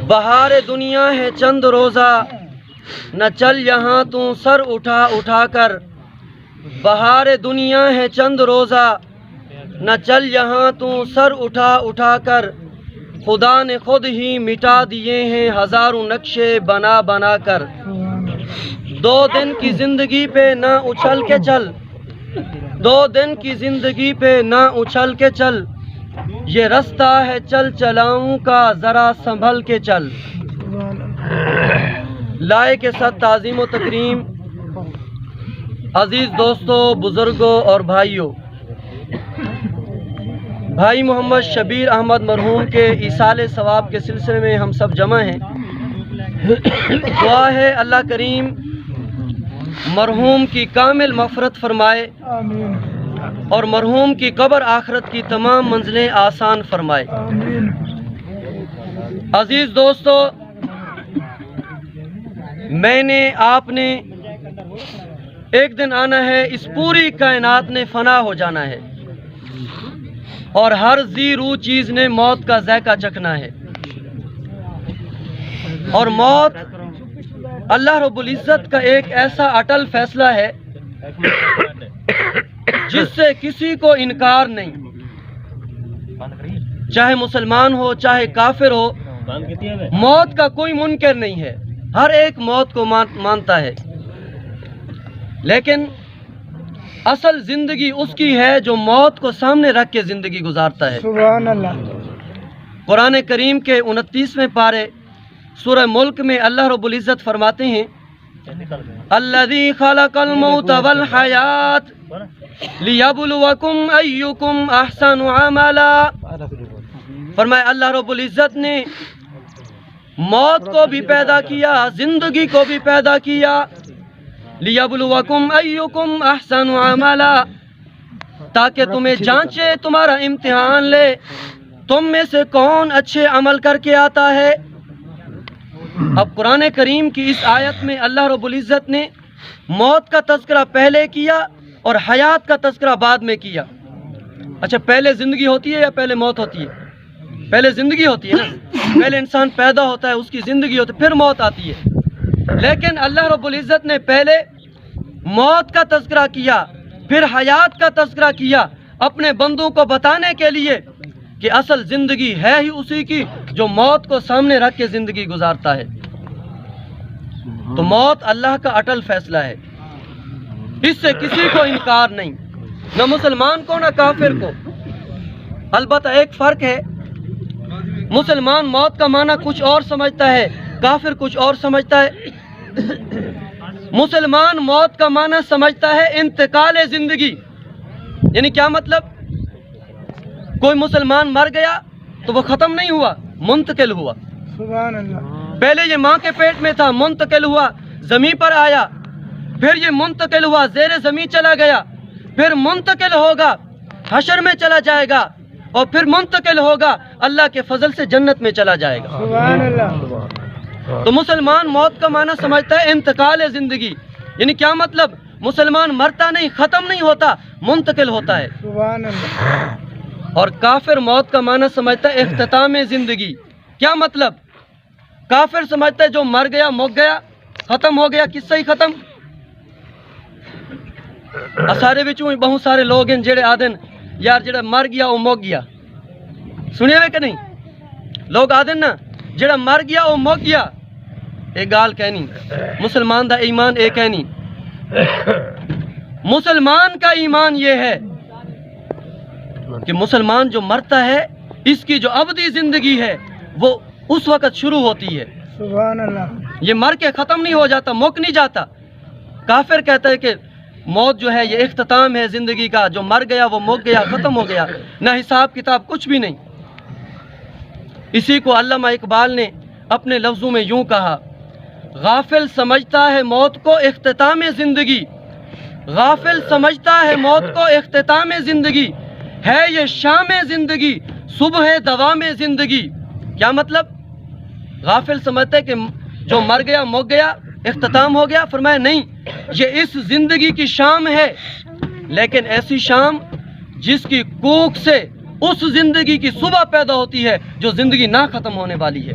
بہار دنیا ہے چند روزہ، نہ چل یہاں تو سر اٹھا اٹھا کر۔ بہار دنیا ہے چند روزہ، نہ چل یہاں تو سر اٹھا اٹھا کر۔ خدا نے خود ہی مٹا دیے ہیں ہزاروں نقشے بنا بنا کر۔ دو دن کی زندگی پہ نہ اچھل کے چل، دو دن کی زندگی پہ نہ اچھل کے چل۔ یہ رستہ ہے چل چلاؤں کا، ذرا سنبھل کے چل۔ لائے کے ساتھ تعظیم و تکریم عزیز دوستوں، بزرگوں اور بھائیوں، بھائی محمد شبیر احمد مرحوم کے ایصال ثواب کے سلسلے میں ہم سب جمع ہیں۔ دعا ہے اللہ کریم مرحوم کی کامل مغفرت فرمائے اور مرحوم کی قبر آخرت کی تمام منزلیں آسان فرمائے۔ عزیز دوستو، میں نے آپ نے ایک دن آنا ہے، اس پوری کائنات نے فنا ہو جانا ہے اور ہر ذی روح چیز نے موت کا ذائقہ چکھنا ہے۔ اور موت اللہ رب العزت کا ایک ایسا اٹل فیصلہ ہے جس سے کسی کو انکار نہیں، چاہے مسلمان ہو چاہے کافر ہو، موت کا کوئی منکر نہیں ہے، ہر ایک موت کو مانتا ہے۔ لیکن اصل زندگی اس کی ہے جو موت کو سامنے رکھ کے زندگی گزارتا ہے۔ سبحان اللہ۔ قرآن کریم کے 29ویں پارے سورہ ملک میں اللہ رب العزت فرماتے ہیں، الذی خلق الموت والحیات لیبلوکم ایکم احسن عملا۔ فرمایا اللہ رب العزت نے موت کو بھی پیدا کیا، زندگی کو بھی پیدا کیا، لیبلوکم ایکم احسن عملا، تاکہ تمہیں جانچے، تمہارا امتحان لے، تم میں سے کون اچھے عمل کر کے آتا ہے۔ اب قرآن کریم کی اس آیت میں اللہ رب العزت نے موت کا تذکرہ پہلے کیا اور حیات کا تذکرہ بعد میں کیا۔ اچھا، پہلے زندگی ہوتی ہے یا پہلے موت ہوتی ہے؟ پہلے زندگی ہوتی ہے نا، پہلے انسان پیدا ہوتا ہے، اس کی زندگی ہوتی ہے، پھر موت آتی ہے۔ لیکن اللہ رب العزت نے پہلے موت کا تذکرہ کیا، پھر حیات کا تذکرہ کیا، اپنے بندوں کو بتانے کے لیے کہ اصل زندگی ہے ہی اسی کی جو موت کو سامنے رکھ کے زندگی گزارتا ہے۔ تو موت اللہ کا اٹل فیصلہ ہے، اس سے کسی کو انکار نہیں، نہ مسلمان کو نہ کافر کو۔ البتہ ایک فرق ہے، مسلمان موت کا معنی کچھ اور سمجھتا ہے، کافر کچھ اور سمجھتا ہے۔ مسلمان موت کا معنی سمجھتا ہے انتقال زندگی، یعنی کیا مطلب؟ کوئی مسلمان مر گیا تو وہ ختم نہیں ہوا، منتقل ہوا۔ سبحان اللہ۔ پہلے یہ ماں کے پیٹ میں تھا، منتقل ہوا، زمین پر آیا، پھر یہ منتقل ہوا، زیر زمین چلا گیا، پھر منتقل ہوگا، حشر میں چلا جائے گا، اور پھر منتقل ہوگا، اللہ کے فضل سے جنت میں چلا جائے گا۔ سبحان اللہ۔ تو مسلمان موت کا معنی سمجھتا ہے انتقال زندگی، یعنی کیا مطلب؟ مسلمان مرتا نہیں، ختم نہیں ہوتا، منتقل ہوتا ہے۔ سبحان اللہ۔ اور کافر موت کا معنی سمجھتا ہے اختتام زندگی۔ کیا مطلب؟ کافر سمجھتا ہے جو مر گیا مک گیا، ختم ہو گیا، قصہ ہی ختم۔ سارے بچوں بہت سارے لوگ ہیں جڑے آدن یار جڑا مر گیا وہ مک گیا، سنیا ہوئے کہ نہیں؟ لوگ آدن نا جڑا مر گیا وہ مک گیا، ایک گال کہنی، مسلمان دا ایمان ایک کہنی۔ مسلمان کا ایمان یہ ہے کہ مسلمان جو مرتا ہے اس کی جو ابدی زندگی ہے وہ اس وقت شروع ہوتی ہے، سبحان اللہ۔ یہ مر کے ختم نہیں ہو جاتا، مک نہیں جاتا۔ کافر کہتا ہے کہ موت جو ہے یہ اختتام ہے زندگی کا، جو مر گیا وہ مک گیا، ختم ہو گیا، نہ حساب کتاب کچھ بھی نہیں۔ اسی کو علامہ اقبال نے اپنے لفظوں میں یوں کہا، غافل سمجھتا ہے موت کو اختتام زندگی، غافل سمجھتا ہے موت کو اختتام زندگی، ہے یہ شام زندگی صبح دوام زندگی۔ کیا مطلب؟ غافل سمجھتا ہے کہ جو مر گیا مک گیا، اختتام ہو گیا۔ فرمایا نہیں، یہ اس زندگی کی شام ہے، لیکن ایسی شام جس کی کوکھ سے اس زندگی کی صبح پیدا ہوتی ہے جو زندگی نہ ختم ہونے والی ہے۔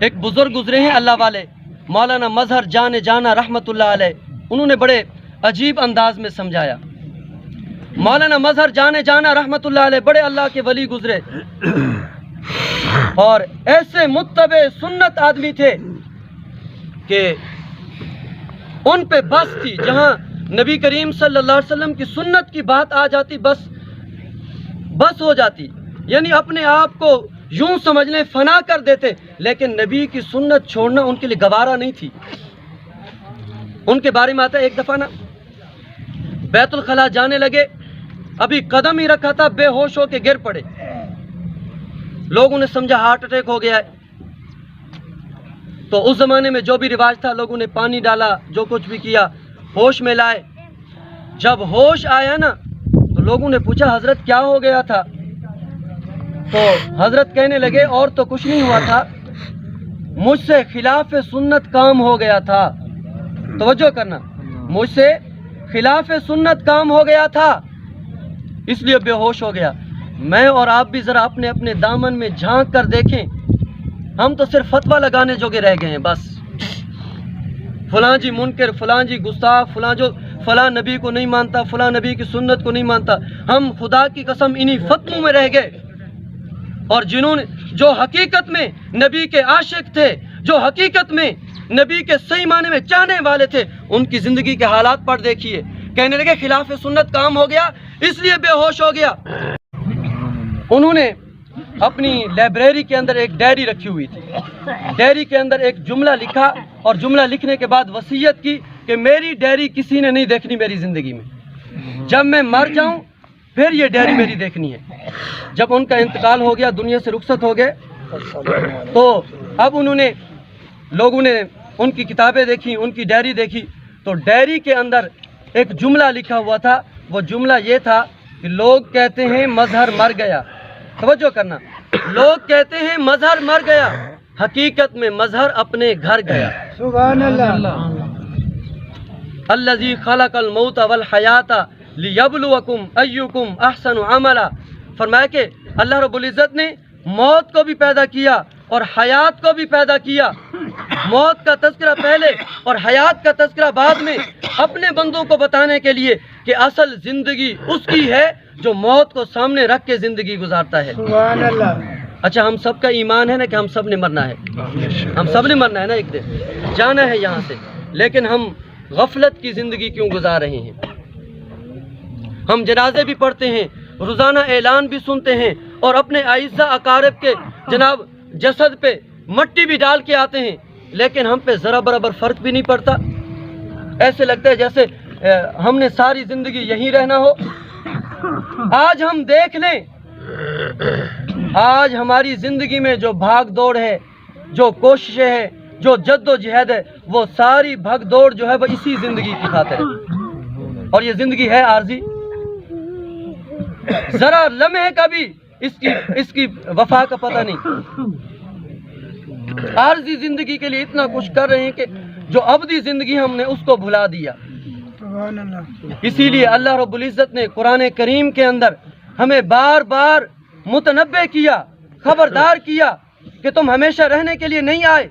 ایک بزرگ گزرے ہیں اللہ والے مولانا مظہر جان جانا رحمۃ اللہ علیہ، انہوں نے بڑے عجیب انداز میں سمجھایا۔ مولانا مظہر جان جانا رحمۃ اللہ علیہ بڑے اللہ کے ولی گزرے اور ایسے متبع سنت آدمی تھے کہ ان پہ بس تھی، جہاں نبی کریم صلی اللہ علیہ وسلم کی سنت کی بات آ جاتی بس ہو جاتی، یعنی اپنے آپ کو یوں سمجھ لیں فنا کر دیتے، لیکن نبی کی سنت چھوڑنا ان کے لیے گوارا نہیں تھی۔ ان کے بارے میں آتا ہے ایک دفعہ نا بیت الخلا جانے لگے، ابھی قدم ہی رکھا تھا بے ہوش ہو کے گر پڑے، لوگوں نے سمجھا ہارٹ اٹیک ہو گیا ہے۔ تو اس زمانے میں جو بھی رواج تھا لوگوں نے پانی ڈالا، جو کچھ بھی کیا، ہوش میں لائے۔ جب ہوش آیا نا تو لوگوں نے پوچھا حضرت کیا ہو گیا تھا؟ تو حضرت کہنے لگے اور تو کچھ نہیں ہوا تھا، مجھ سے خلاف سنت کام ہو گیا تھا۔ توجہ کرنا، مجھ سے خلاف سنت کام ہو گیا تھا اس لیے بے ہوش ہو گیا۔ میں اور آپ بھی ذرا اپنے اپنے دامن میں جھانک کر دیکھیں، ہم تو صرف فتویٰ لگانے جوگے رہ گئے ہیں بس، فلاں جی منکر، فلاں جی گستاخ، فلاں جو فلاں نبی کو نہیں مانتا، فلاں نبی کی سنت کو نہیں مانتا۔ ہم خدا کی قسم انہی فتووں میں رہ گئے، اور جنہوں نے جو حقیقت میں نبی کے عاشق تھے، جو حقیقت میں نبی کے صحیح معنی میں چاہنے والے تھے، ان کی زندگی کے حالات پڑھ دیکھیے۔ کہنے لگے خلاف سنت کام ہو گیا اس لیے بے ہوش ہو گیا۔ انہوں نے اپنی لائبریری کے اندر ایک ڈائری رکھی ہوئی تھی، ڈائری کے اندر ایک جملہ لکھا اور جملہ لکھنے کے بعد وصیت کی کہ میری ڈائری کسی نے نہیں دیکھنی میری زندگی میں، جب میں مر جاؤں پھر یہ ڈائری میری دیکھنی ہے۔ جب ان کا انتقال ہو گیا، دنیا سے رخصت ہو گئے، تو اب لوگوں نے ان کی کتابیں دیکھی، ان کی ڈائری دیکھی، تو ڈائری کے اندر ایک جملہ لکھا ہوا تھا۔ وہ جملہ یہ تھا کہ لوگ کہتے ہیں مظہر مر گیا، توجہ کرنا، لوگ کہتے ہیں مظہر مر گیا، حقیقت میں مظہر اپنے گھر گیا۔ سبحان اللہ۔ الذی خلق الموت والحیات لیبلوکم ایکم احسن عملا، فرمایا کہ اللہ رب العزت نے موت کو بھی پیدا کیا اور حیات کو بھی پیدا کیا، موت کا تذکرہ پہلے اور حیات کا تذکرہ بعد میں، اپنے بندوں کو بتانے کے لیے کہ اصل زندگی اس کی ہے جو موت کو سامنے رکھ کے زندگی گزارتا ہے۔ سبحان اللہ۔ اچھا، ہم سب کا ایمان ہے نا کہ ہم سب نے مرنا ہے، ہم سب نے مرنا ہے نا، ایک دن جانا ہے یہاں سے، لیکن ہم غفلت کی زندگی کیوں گزار رہے ہیں؟ ہم جنازے بھی پڑھتے ہیں، روزانہ اعلان بھی سنتے ہیں، اور اپنے اعزہ اقارب کے جناب جسد پہ مٹی بھی ڈال کے آتے ہیں، لیکن ہم پہ ذرا برابر فرق بھی نہیں پڑتا۔ ایسے لگتا ہے جیسے ہم نے ساری زندگی یہیں رہنا ہو۔ آج ہم دیکھ لیں، آج ہماری زندگی میں جو بھاگ دوڑ ہے، جو کوششیں ہیں، جو جد و جہد ہے، وہ ساری بھاگ دوڑ جو ہے وہ اسی زندگی کی خاطر ہے، اور یہ زندگی ہے عارضی، ذرا لمحے کا بھی اس کی وفا کا پتہ نہیں۔ عارضی زندگی کے لیے اتنا کچھ کر رہے ہیں کہ جو ابدی زندگی ہم نے اس کو بھلا دیا۔ سبحان اللہ۔ اسی لیے اللہ رب العزت نے قرآن کریم کے اندر ہمیں بار بار متنبہ کیا، خبردار کیا کہ تم ہمیشہ رہنے کے لیے نہیں آئے،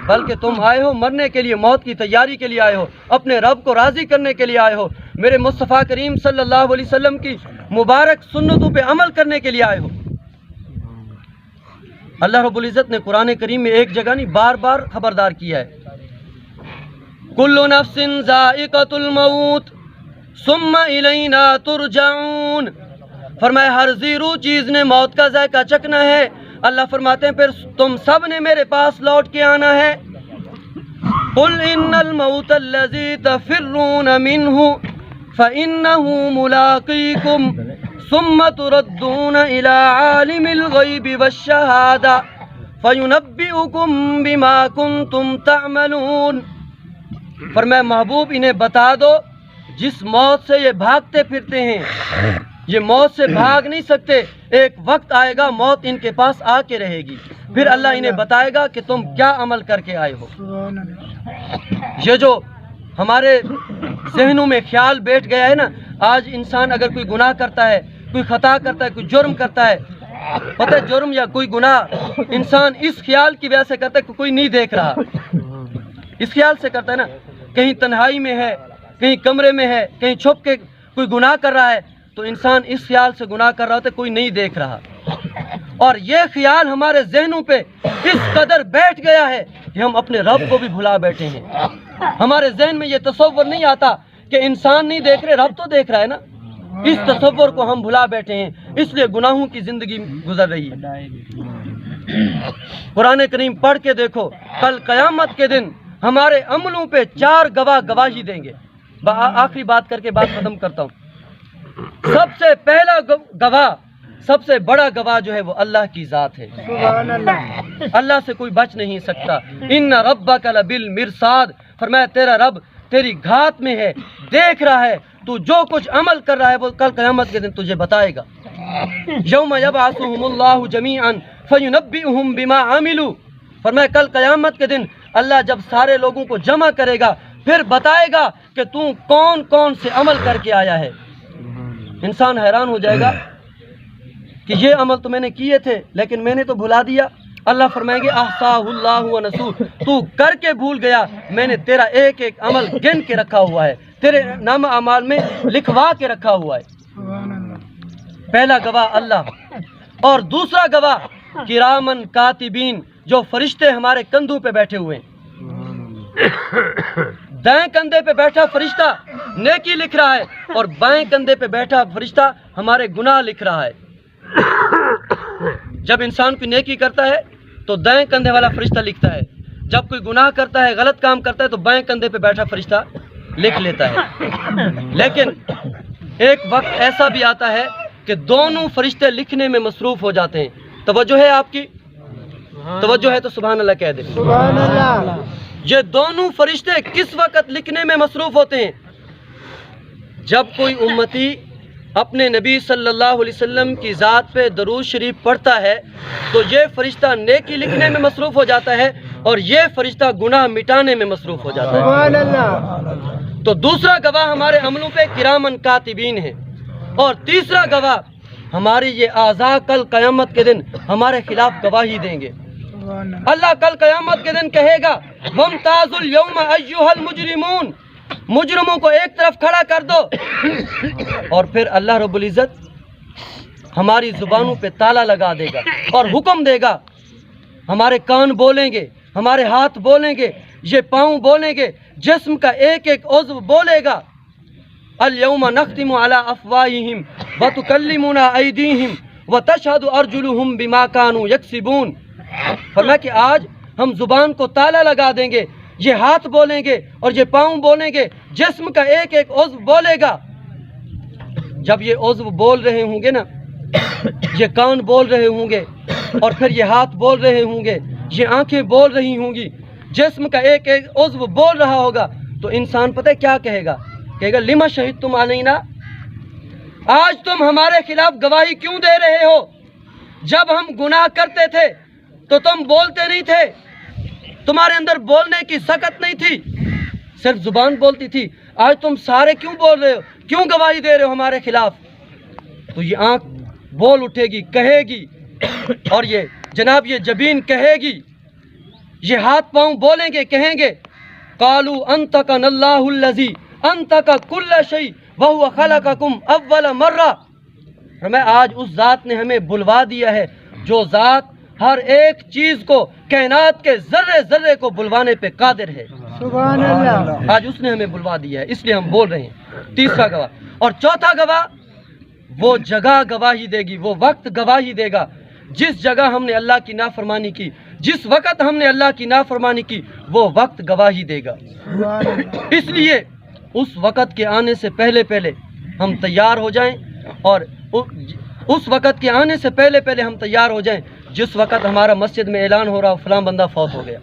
بلکہ تم آئے ہو مرنے کے لیے، موت کی تیاری کے لیے آئے ہو، اپنے رب کو راضی کرنے کے لیے آئے ہو، میرے مصطفیٰ کریم صلی اللہ علیہ وسلم کی مبارک سنتوں پہ عمل کرنے کے لیے آئے ہو۔ اللہ رب العزت نے قرآن کریم میں ایک جگہ نہیں بار بار خبردار کیا ہے، کل نفس ذائقۃ الموت ثم الینا ترجعون، فرمایا ہر ذی روح چیز نے موت کا ذائقہ چکھنا ہے۔ اللہ فرماتے ہیں پھر تم سب نے میرے پاس لوٹ کے آنا ہے۔ قل ان الموت الذی تفرون منہ فإنه ملاقیکم ثم تردون الى عالم الغیب والشہادہ فینبئکم بما کنتم تعملون، فرمایا محبوب انہیں بتا دو جس موت سے یہ بھاگتے پھرتے ہیں، یہ موت سے بھاگ نہیں سکتے، ایک وقت آئے گا موت ان کے پاس آ کے رہے گی، پھر اللہ انہیں بتائے گا کہ تم کیا عمل کر کے آئے ہو۔ سبحان اللہ۔ یہ جو ہمارے ذہنوں میں خیال بیٹھ گیا ہے نا، آج انسان اگر کوئی گناہ کرتا ہے، کوئی خطا کرتا ہے، کوئی جرم کرتا ہے، پتہ ہے جرم یا کوئی گناہ انسان اس خیال کی وجہ سے کرتا ہے کہ کوئی نہیں دیکھ رہا، اس خیال سے کرتا ہے نا، کہیں تنہائی میں ہے، کہیں کمرے میں ہے، کہیں چھپ کے کوئی گناہ کر رہا ہے، تو انسان اس خیال سے گناہ کر رہا ہوتا ہے کوئی نہیں دیکھ رہا، اور یہ خیال ہمارے ذہنوں پہ اس قدر بیٹھ گیا ہے کہ ہم اپنے رب کو بھی بھلا بیٹھے ہیں۔ ہمارے ذہن میں یہ تصور نہیں آتا کہ انسان نہیں دیکھ رہے، رب تو دیکھ رہا ہے نا، اس تصور کو ہم بھلا بیٹھے ہیں، اس لیے گناہوں کی زندگی گزر رہی ہے۔ قرآن کریم پڑھ کے دیکھو، کل قیامت کے دن ہمارے عملوں پہ 4 گواہ گواہی دیں گے۔ آخری بات کر کے بات ختم کرتا ہوں۔ سب سے پہلا گواہ، سب سے بڑا گواہ جو ہے وہ اللہ کی ذات ہے۔ سبحان اللہ، اللہ سے کوئی بچ نہیں سکتا۔ ان ربک لبالمرصاد، فرمایا تیرا رب تیری گھات میں ہے، دیکھ رہا ہے، تو جو کچھ عمل کر رہا ہے وہ کل قیامت کے دن تجھے بتائے گا۔ یوم یبعثہم اللہ جمیعا فینبئہم بما عملوا، فرمایا کل قیامت کے دن اللہ جب سارے لوگوں کو جمع کرے گا پھر بتائے گا کہ تو کون کون سے عمل کر کے آیا ہے۔ انسان حیران ہو جائے گا کہ یہ عمل تو میں نے کیے تھے لیکن میں نے تو بھلا دیا۔ اللہ فرمائیں گے احصاہ اللہ ونسوہ، تو کر کے بھول گیا، میں نے تیرا ایک ایک عمل گن کے رکھا ہوا ہے، تیرے نام اعمال میں لکھوا کے رکھا ہوا ہے۔ سبحان اللہ، پہلا گواہ اللہ، اور دوسرا گواہ کرامن کاتبین، جو فرشتے ہمارے کندھوں پہ بیٹھے ہوئے ہیں۔ دائیں کندھے پہ بیٹھا فرشتہ نیکی لکھ رہا ہے اور بائیں کندھے پہ بیٹھا فرشتہ ہمارے گناہ لکھ رہا ہے۔ جب انسان کوئی نیکی کرتا ہے تو دائیں کندھے والا فرشتہ لکھتا ہے، جب کوئی گناہ کرتا ہے، غلط کام کرتا ہے تو بائیں کندھے پہ بیٹھا فرشتہ لکھ لیتا ہے۔ لیکن ایک وقت ایسا بھی آتا ہے کہ دونوں فرشتے لکھنے میں مصروف ہو جاتے ہیں۔ توجہ ہے آپ کی؟ توجہ ہے تو سبحان اللہ کہہ دیں۔ سبحان اللہ، یہ دونوں فرشتے کس وقت لکھنے میں مصروف ہوتے ہیں؟ جب کوئی امتی اپنے نبی صلی اللہ علیہ وسلم کی ذات پہ درود شریف پڑھتا ہے تو یہ فرشتہ نیکی لکھنے میں مصروف ہو جاتا ہے اور یہ فرشتہ گناہ مٹانے میں مصروف ہو جاتا ہے۔ سبحان اللہ، تو دوسرا گواہ ہمارے عملوں پہ کرامن کاتبین ہے، اور تیسرا گواہ ہماری یہ اعضاء کل قیامت کے دن ہمارے خلاف گواہی دیں گے۔ سبحان اللہ، اللہ کل قیامت کے دن کہے گا وَامْتَازُوا الْيَوْمَ أَيُّهَا الْمُجْرِمُونَ، مجرموں کو ایک طرف کھڑا کر دو، اور پھر اللہ رب العزت ہماری زبانوں پہ تالا لگا دے گا اور حکم دے گا، ہمارے کان بولیں گے، ہمارے ہاتھ بولیں گے، یہ پاؤں بولیں گے، جسم کا ایک ایک عضو بولے گا۔ الْيَوْمَ نَخْتِمُ عَلَىٰ أَفْوَاهِهِمْ وَتُكَلِّمُنَا أَيْدِيهِمْ وَتَشْهَدُ أَرْجُلُهُمْ بِمَا كَانُوا يَكْسِبُونَ، فرمایا کہ آج ہم زبان کو تالا لگا دیں گے، یہ ہاتھ بولیں گے اور یہ پاؤں بولیں گے، جسم کا ایک ایک عضو بولے گا۔ جب یہ عضو بول رہے ہوں گے نا، یہ کان بول رہے ہوں گے اور پھر یہ ہاتھ بول رہے ہوں گے، یہ آنکھیں بول رہی ہوں گی، جسم کا ایک ایک عضو بول رہا ہوگا، تو انسان پتہ ہے کیا کہے گا؟ کہے گا لما شہدتم علینا، آج تم ہمارے خلاف گواہی کیوں دے رہے ہو؟ جب ہم گناہ کرتے تھے تو تم بولتے نہیں تھے، تمہارے اندر بولنے کی سکت نہیں تھی، صرف زبان بولتی تھی، آج تم سارے کیوں بول رہے ہو؟ کیوں گواہی دے رہے ہو ہمارے خلاف؟ تو یہ آنکھ بول اٹھے گی، کہے گی، اور یہ جناب یہ جبین کہے گی، یہ ہاتھ پاؤں بولیں گے، کہیں گے قالوا انطقنا اللہ الذی انطق کل شیء وهو خلقکم اول مرہ، فرمایا آج اس ذات نے ہمیں بلوا دیا ہے جو ذات ہر ایک چیز کو، کائنات کے ذرے ذرے کو بلوانے پہ قادر ہے۔ سبحان اللہ، آج اس نے ہمیں بلوا دیا ہے، اس لیے ہم بول رہے ہیں۔ تیسرا گواہ، اور چوتھا گواہ وہ جگہ گواہی دے گی، وہ وقت گواہی دے گا، جس جگہ ہم نے اللہ کی نافرمانی کی، جس وقت ہم نے اللہ کی نافرمانی کی، وہ وقت گواہی دے گا۔ سبحان اللہ، اس لیے اس وقت کے آنے سے پہلے پہلے ہم تیار ہو جائیں، اور اس وقت کے آنے سے پہلے پہلے ہم تیار ہو جائیں جس وقت ہمارا مسجد میں اعلان ہو رہا فلاں بندہ فوت ہو گیا،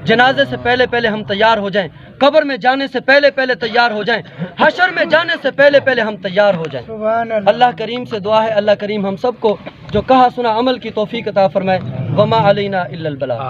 جنازے سے پہلے پہلے ہم تیار ہو جائیں، قبر میں جانے سے پہلے پہلے تیار ہو جائیں، حشر میں جانے سے پہلے پہلے ہم تیار ہو جائیں۔ سبحان اللہ، اللہ کریم سے دعا ہے اللہ کریم ہم سب کو جو کہا سنا عمل کی توفیق عطا فرمائے۔ وما علینا الا البلاغ۔